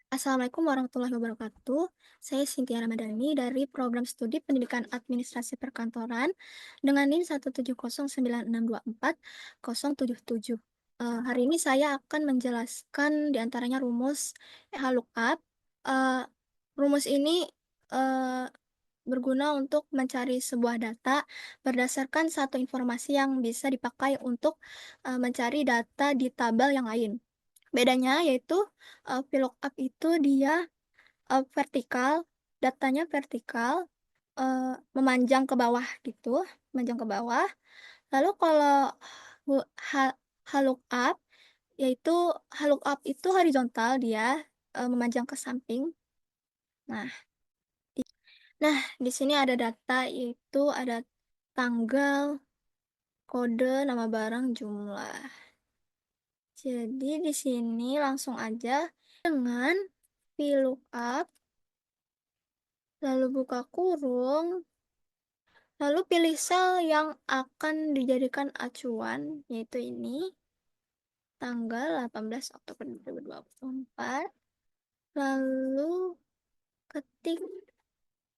Assalamualaikum warahmatullahi wabarakatuh. Saya Cynthia Ramadhani dari Program Studi Pendidikan Administrasi Perkantoran dengan NIM 17096240077. Hari ini saya akan menjelaskan diantaranya rumus VLOOKUP. Eh, Rumus ini eh, berguna untuk mencari sebuah data berdasarkan satu informasi yang bisa dipakai untuk mencari data di tabel yang lain. Bedanya yaitu VLOOKUP itu dia vertikal, datanya vertikal, memanjang ke bawah gitu, memanjang ke bawah. Lalu kalau hu- ha- HLOOKUP, yaitu HLOOKUP itu horizontal dia, memanjang ke samping. Nah, nah di sini ada data yaitu ada tanggal, kode, nama barang, jumlah. Jadi di sini langsung aja dengan VLOOKUP, lalu buka kurung, lalu pilih sel yang akan dijadikan acuan, yaitu ini, tanggal 18 Oktober 2024, lalu ketik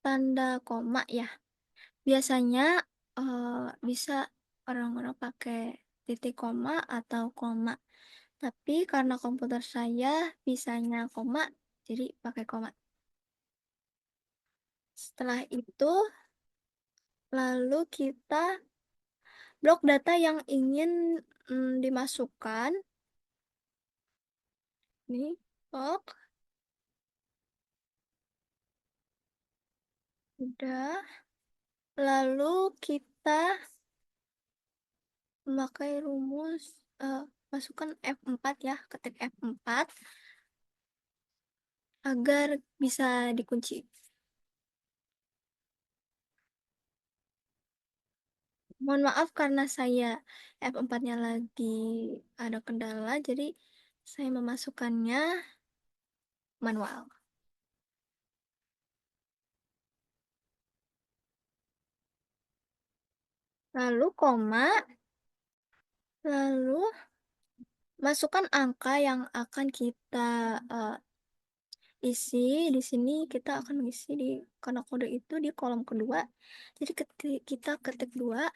tanda koma ya. Biasanya bisa orang-orang pakai titik koma atau koma, tapi karena komputer saya bisanya koma, jadi pakai koma. Setelah itu, lalu kita blok data yang ingin dimasukkan. Ini blok. Udah. Lalu kita memakai rumus, masukkan F4 ya, ketik F4 agar bisa dikunci. Mohon maaf karena saya F4-nya lagi ada kendala, jadi saya memasukkannya manual. Lalu koma, lalu masukkan angka yang akan kita isi. Di sini kita akan mengisi karena kode itu di kolom kedua. Jadi kita ketik 2,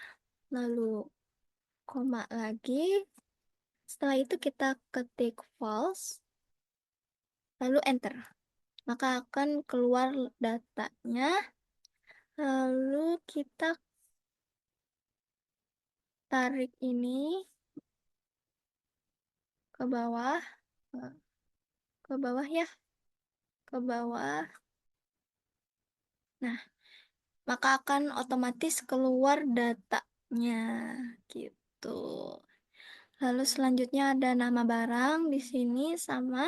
lalu koma lagi. Setelah itu kita ketik false, lalu enter. Maka akan keluar datanya. Lalu kita tarik ini ke bawah, eh, ke bawah ya, ke bawah. Nah, maka akan otomatis keluar datanya gitu. Lalu selanjutnya ada nama barang di sini sama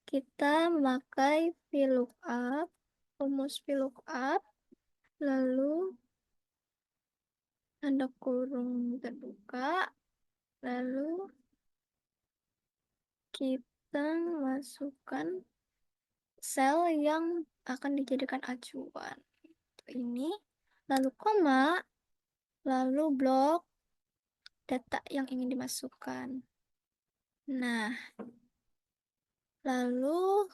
kita memakai VLOOKUP, rumus VLOOKUP, lalu tanda kurung terbuka, lalu kita masukkan sel yang akan dijadikan acuan. Ini, lalu koma, lalu blok data yang ingin dimasukkan. Nah, lalu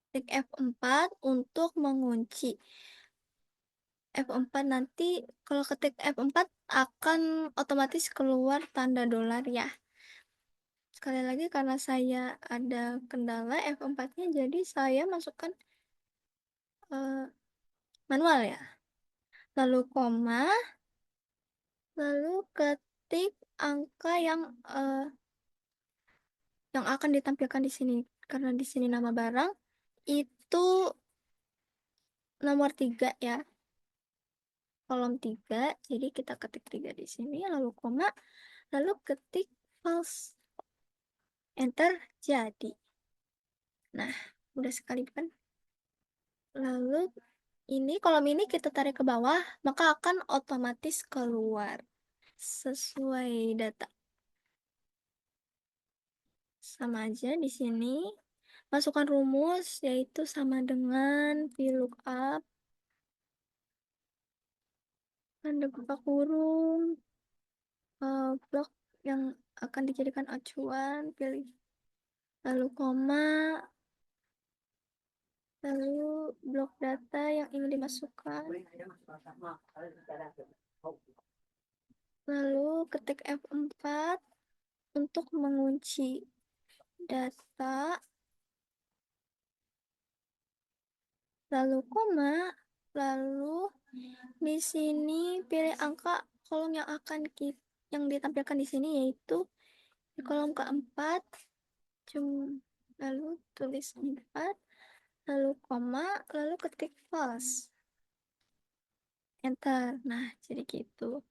klik F4 untuk mengunci. F4 nanti kalau ketik F4 akan otomatis keluar tanda dolar ya. Sekali lagi karena saya ada kendala F4-nya, jadi saya masukkan manual ya. Lalu koma, lalu ketik angka yang akan ditampilkan di sini. Karena di sini nama barang itu nomor 3 ya. Kolom 3, jadi kita ketik 3 di sini, lalu koma, lalu ketik false. Enter, jadi. Nah, udah sekali kan? Lalu ini kolom ini kita tarik ke bawah, maka akan otomatis keluar sesuai data. Sama aja di sini. Masukkan rumus yaitu sama dengan VLOOKUP. tanda buka kurung, blok yang akan dijadikan acuan, pilih. Lalu koma, lalu blok data yang ingin dimasukkan. Lalu ketik F4 untuk mengunci data, lalu koma, lalu di sini pilih angka kolom yang akan yang ditampilkan di sini, yaitu di kolom keempat, lalu tulis 4, lalu koma, lalu ketik false, enter. Nah, jadi gitu.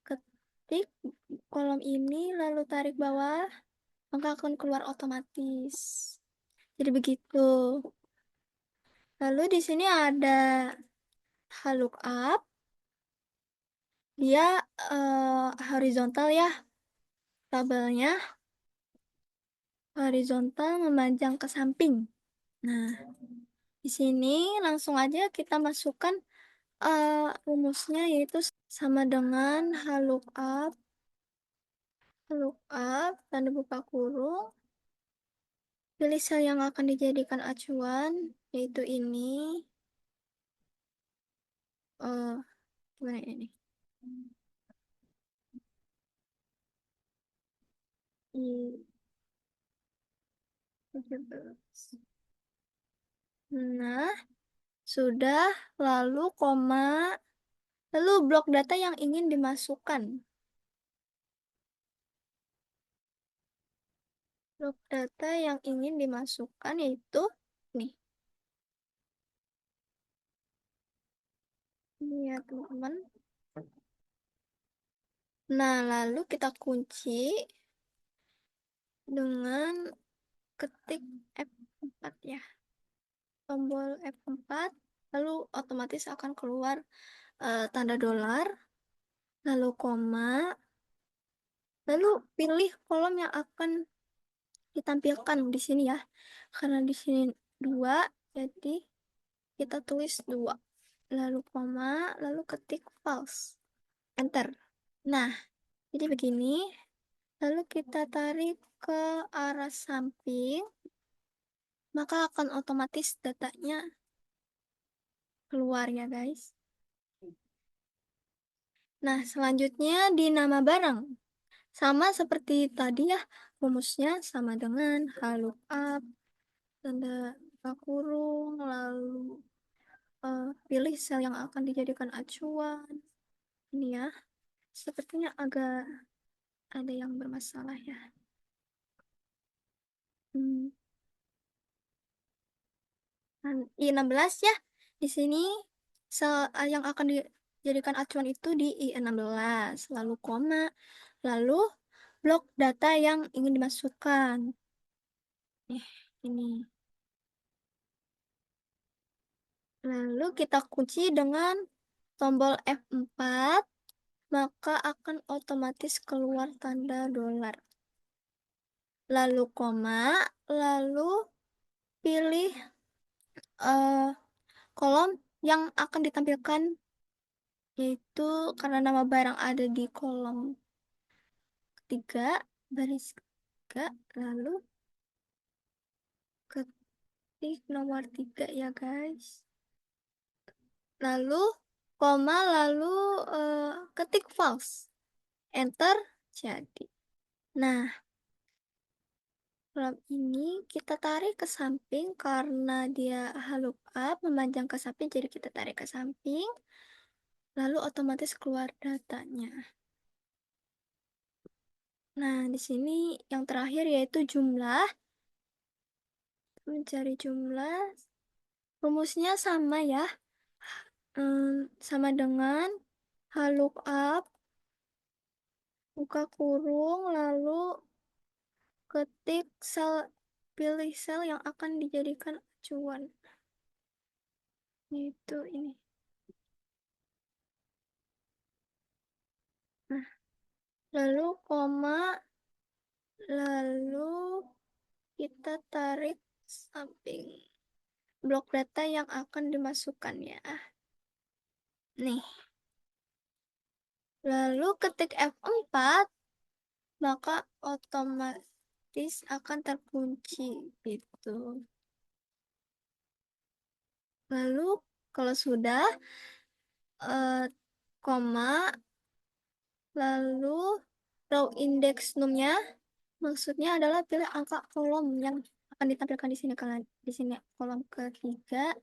Ketik kolom ini, lalu tarik bawah, maka akan keluar otomatis. Jadi begitu. Lalu di sini ada lookup, dia horizontal ya, tabelnya horizontal memanjang ke samping. Nah, di sini langsung aja kita masukkan rumusnya, yaitu sama dengan lookup, tanda buka kurung, pilih sel yang akan dijadikan acuan, yaitu ini. Gimana ini? I 17. Nah, sudah, lalu koma, lalu blok data yang ingin dimasukkan. Blok data yang ingin dimasukkan yaitu nih. Ini ya, teman-teman. Nah, lalu kita kunci dengan ketik F4 ya. Tombol F4, lalu otomatis akan keluar tanda dolar, lalu koma, lalu pilih kolom yang akan ditampilkan di sini ya. Karena di sini 2, jadi kita tulis 2. Lalu koma, lalu ketik false. Enter. Nah, jadi begini. Lalu kita tarik ke arah samping, maka akan otomatis datanya keluar ya guys. Nah, selanjutnya di nama barang. Sama seperti tadi ya, rumusnya sama dengan lookup, tanda buka kurung, lalu pilih sel yang akan dijadikan acuan. Ini ya, sepertinya agak ada yang bermasalah ya. Hmm. I16 ya. Di sini yang akan dijadikan acuan itu di I16. Lalu koma, lalu blok data yang ingin dimasukkan. Ini. Lalu kita kunci dengan tombol F4, maka akan otomatis keluar tanda dolar. Lalu koma, lalu pilih kolom yang akan ditampilkan, yaitu karena nama barang ada di kolom ketiga, baris ketiga, lalu ketik nomor 3 ya guys. Lalu koma, lalu ketik false. Enter, jadi. Nah, kolom ini kita tarik ke samping karena dia lookup memanjang ke samping, jadi kita tarik ke samping, lalu otomatis keluar datanya. Nah, di sini yang terakhir yaitu jumlah. Mencari jumlah, rumusnya sama ya. Sama dengan lookup, buka kurung, lalu ketik sel, pilih sel yang akan dijadikan acuan. Itu ini. Nah, lalu koma, lalu kita tarik samping blok data yang akan dimasukkan ya. Nih. Lalu ketik F4, maka otomatis akan terkunci gitu. Lalu kalau sudah, eh, koma, lalu row index num-nya maksudnya adalah pilih angka kolom yang akan ditampilkan di sini. Kalau di sini kolom ketiga,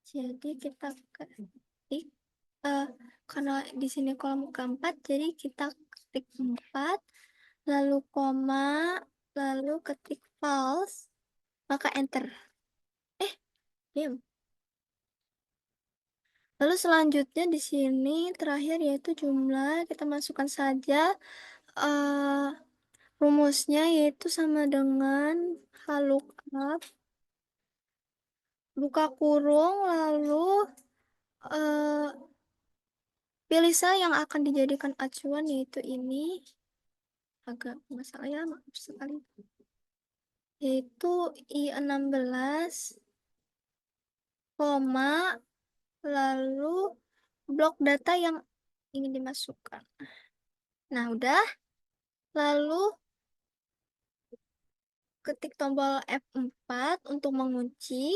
jadi kita ketik, eh, karena di sini kolom keempat, jadi kita ketik 4, lalu koma, lalu ketik false, maka enter. Eh, diam. Lalu selanjutnya di sini terakhir yaitu jumlah, kita masukkan saja eh, rumusnya, yaitu sama dengan lookup, buka kurung, lalu eh, pilih sel yang akan dijadikan acuan, yaitu ini. Agak masalah ya, maaf sekali. Yaitu I16, koma, lalu blok data yang ingin dimasukkan. Nah, udah. Lalu ketik tombol F4 untuk mengunci,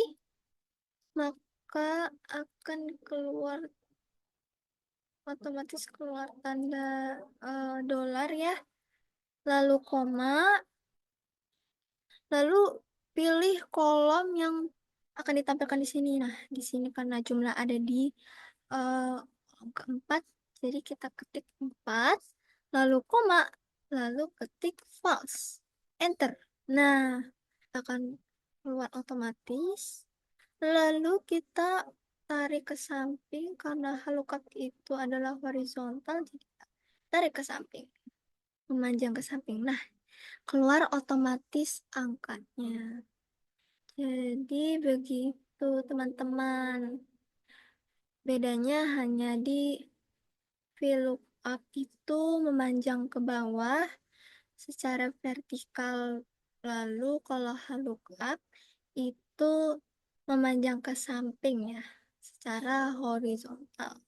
maka akan keluar, otomatis keluar tanda dolar ya. Lalu koma, lalu pilih kolom yang akan ditampilkan di sini. Nah, di sini karena jumlah ada di kolom keempat, jadi kita ketik 4, lalu koma, lalu ketik false, enter. Nah, akan keluar otomatis. Lalu kita tarik ke samping karena halukat itu adalah horizontal, jadi kita tarik ke samping, memanjang ke samping. Nah, keluar otomatis angkanya. Jadi begitu teman-teman. Bedanya hanya di VLOOKUP itu memanjang ke bawah secara vertikal. Lalu kalau lookup itu memanjang ke samping ya, secara horizontal.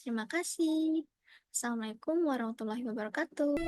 Terima kasih. Assalamualaikum warahmatullahi wabarakatuh.